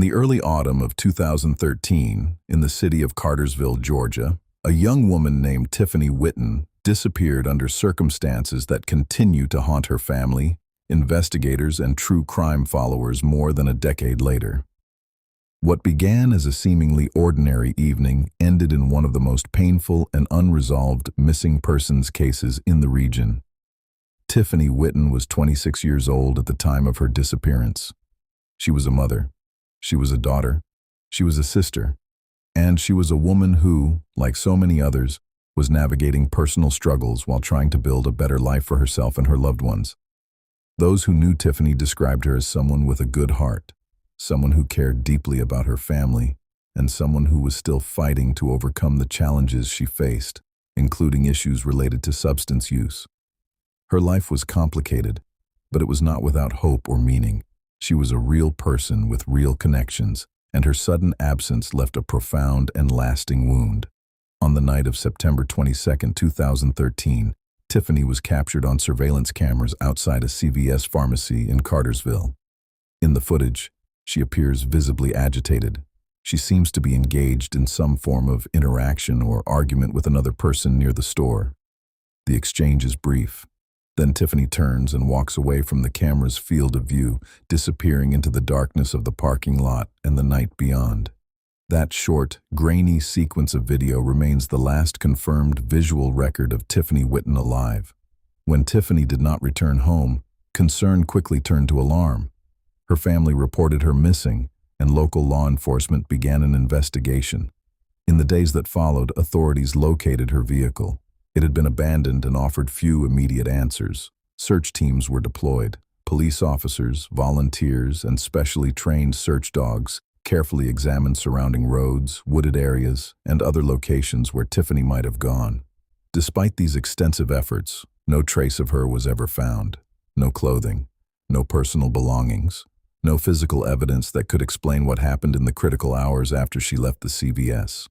the early autumn of 2013, in the city of Cartersville, Georgia, a young woman named Tiffany Whitton disappeared under circumstances that continue to haunt her family, investigators, and true crime followers more than a decade later. What began as a seemingly ordinary evening ended in one of the most painful and unresolved missing persons cases in the region. Tiffany Whitton was 26 years old at the time of her disappearance. She was a mother. She was a daughter. She was a sister. And she was a woman who, like so many others, was navigating personal struggles while trying to build a better life for herself and her loved ones. Those who knew Tiffany described her as someone with a good heart, someone who cared deeply about her family, and someone who was still fighting to overcome the challenges she faced, including issues related to substance use. Her life was complicated, but it was not without hope or meaning. She was a real person with real connections, and her sudden absence left a profound and lasting wound. On the night of September 22, 2013, Tiffany was captured on surveillance cameras outside a CVS pharmacy in Cartersville. In the footage, she appears visibly agitated. She seems to be engaged in some form of interaction or argument with another person near the store. The exchange is brief. Then Tiffany turns and walks away from the camera's field of view, disappearing into the darkness of the parking lot and the night beyond. That short, grainy sequence of video remains the last confirmed visual record of Tiffany Whitton alive. When Tiffany did not return home, concern quickly turned to alarm. Her family reported her missing, and local law enforcement began an investigation. In the days that followed, authorities located her vehicle. It had been abandoned and offered few immediate answers. Search teams were deployed. Police officers, volunteers, and specially trained search dogs carefully examined surrounding roads, wooded areas, and other locations where Tiffany might have gone. Despite these extensive efforts, no trace of her was ever found. No clothing, no personal belongings, no physical evidence that could explain what happened in the critical hours after she left the CVS.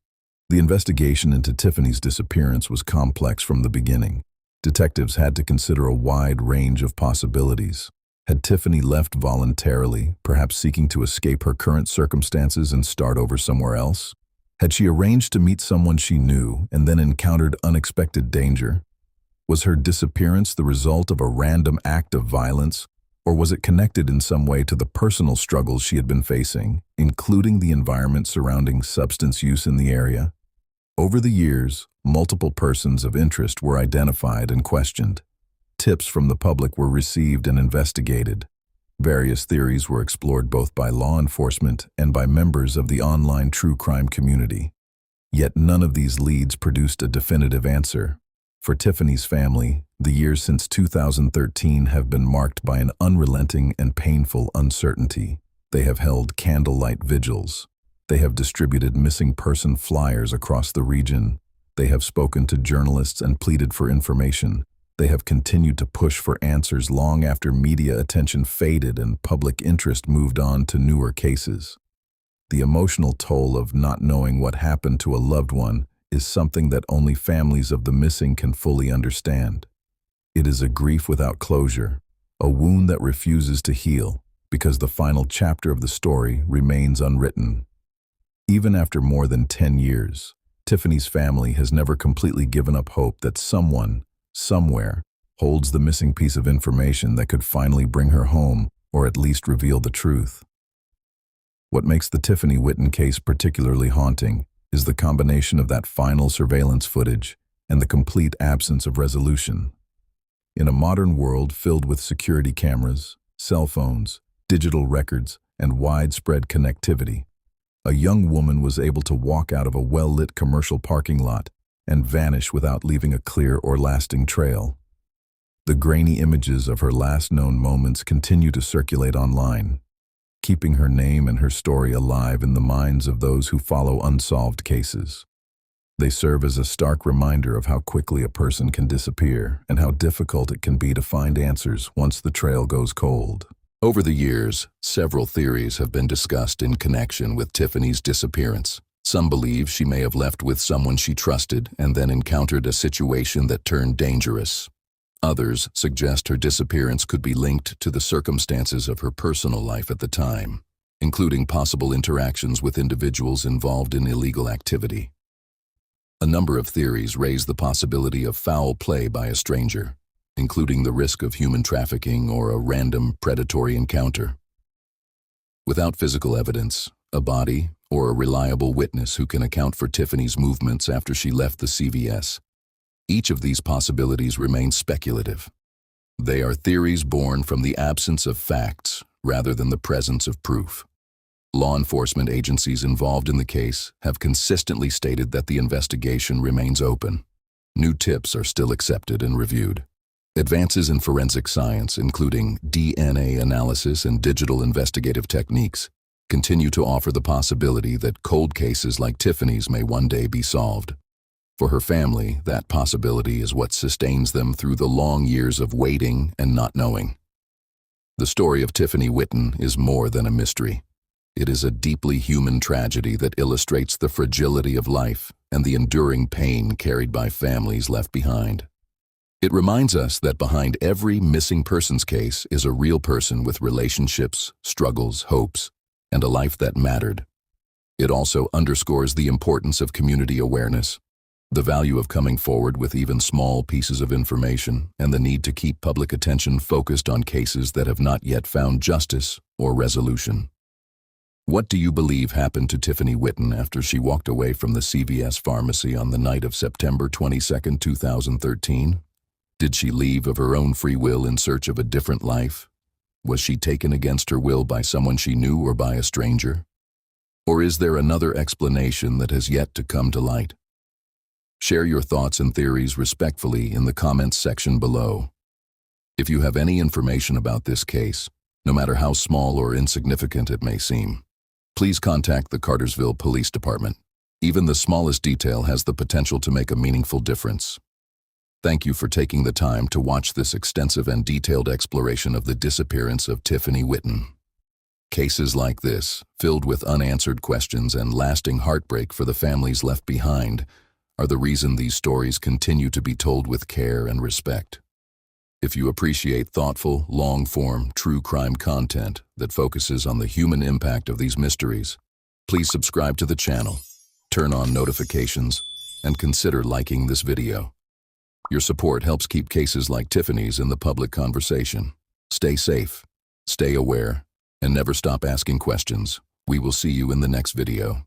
The investigation into Tiffany's disappearance was complex from the beginning. Detectives had to consider a wide range of possibilities. Had Tiffany left voluntarily, perhaps seeking to escape her current circumstances and start over somewhere else? Had she arranged to meet someone she knew and then encountered unexpected danger? Was her disappearance the result of a random act of violence, or was it connected in some way to the personal struggles she had been facing, including the environment surrounding substance use in the area? Over the years, multiple persons of interest were identified and questioned. Tips from the public were received and investigated. Various theories were explored both by law enforcement and by members of the online true crime community. Yet none of these leads produced a definitive answer. For Tiffany's family, the years since 2013 have been marked by an unrelenting and painful uncertainty. They have held candlelight vigils. They have distributed missing person flyers across the region. They have spoken to journalists and pleaded for information. They have continued to push for answers long after media attention faded and public interest moved on to newer cases. The emotional toll of not knowing what happened to a loved one is something that only families of the missing can fully understand. It is a grief without closure, a wound that refuses to heal because the final chapter of the story remains unwritten. Even after more than 10 years, Tiffany's family has never completely given up hope that someone, somewhere, holds the missing piece of information that could finally bring her home or at least reveal the truth. What makes the Tiffany Whitton case particularly haunting is the combination of that final surveillance footage and the complete absence of resolution. In a modern world filled with security cameras, cell phones, digital records, and widespread connectivity, a young woman was able to walk out of a well-lit commercial parking lot and vanish without leaving a clear or lasting trail. The grainy images of her last known moments continue to circulate online, keeping her name and her story alive in the minds of those who follow unsolved cases. They serve as a stark reminder of how quickly a person can disappear and how difficult it can be to find answers once the trail goes cold. Over the years, several theories have been discussed in connection with Tiffany's disappearance. Some believe she may have left with someone she trusted and then encountered a situation that turned dangerous. Others suggest her disappearance could be linked to the circumstances of her personal life at the time, including possible interactions with individuals involved in illegal activity. A number of theories raise the possibility of foul play by a stranger, including the risk of human trafficking or a random predatory encounter. Without physical evidence, a body, or a reliable witness who can account for Tiffany's movements after she left the CVS, each of these possibilities remains speculative. They are theories born from the absence of facts rather than the presence of proof. Law enforcement agencies involved in the case have consistently stated that the investigation remains open. New tips are still accepted and reviewed. Advances in forensic science, including DNA analysis and digital investigative techniques, continue to offer the possibility that cold cases like Tiffany's may one day be solved. For her family, that possibility is what sustains them through the long years of waiting and not knowing. The story of Tiffany Whitton is more than a mystery. It is a deeply human tragedy that illustrates the fragility of life and the enduring pain carried by families left behind. It reminds us that behind every missing persons case is a real person with relationships, struggles, hopes, and a life that mattered. It also underscores the importance of community awareness, the value of coming forward with even small pieces of information, and the need to keep public attention focused on cases that have not yet found justice or resolution. What do you believe happened to Tiffany Whitton after she walked away from the CVS pharmacy on the night of September 22, 2013? Did she leave of her own free will in search of a different life? Was she taken against her will by someone she knew or by a stranger? Or is there another explanation that has yet to come to light? Share your thoughts and theories respectfully in the comments section below. If you have any information about this case, no matter how small or insignificant it may seem, please contact the Cartersville Police Department. Even the smallest detail has the potential to make a meaningful difference. Thank you for taking the time to watch this extensive and detailed exploration of the disappearance of Tiffany Whitton. Cases like this, filled with unanswered questions and lasting heartbreak for the families left behind, are the reason these stories continue to be told with care and respect. If you appreciate thoughtful, long-form, true crime content that focuses on the human impact of these mysteries, please subscribe to the channel, turn on notifications, and consider liking this video. Your support helps keep cases like Tiffany's in the public conversation. Stay safe, stay aware, and never stop asking questions. We will see you in the next video.